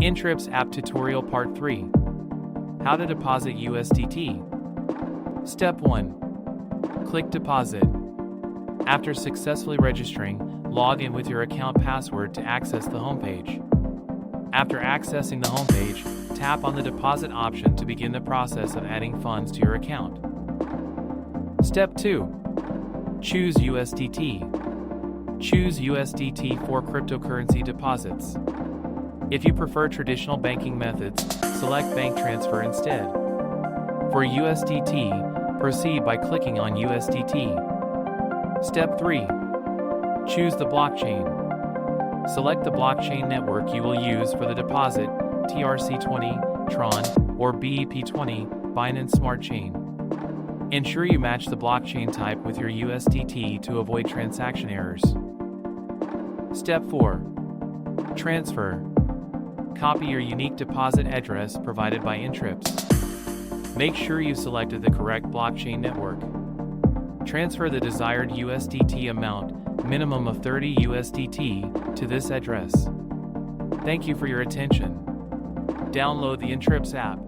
inTrips App Tutorial Part 3. How to deposit USDT. Step 1. Click Deposit. After successfully registering, log in with your account password to access the homepage. After accessing the homepage, tap on the deposit option to begin the process of adding funds to your account. Step 2. Choose USDT. Choose USDT for cryptocurrency deposits. If you prefer traditional banking methods, select bank transfer instead. For USDT, proceed by clicking on USDT. Step 3. Choose the blockchain. Select the blockchain network you will use for the deposit, TRC20, TRON, or BEP20, Binance Smart Chain. Ensure you match the blockchain type with your USDT to avoid transaction errors. Step 4. Transfer. Copy your unique deposit address provided by inTrips. Make sure you selected the correct blockchain network. Transfer the desired USDT amount, minimum of 30 USDT, to this address. Thank you for your attention. Download the inTrips app.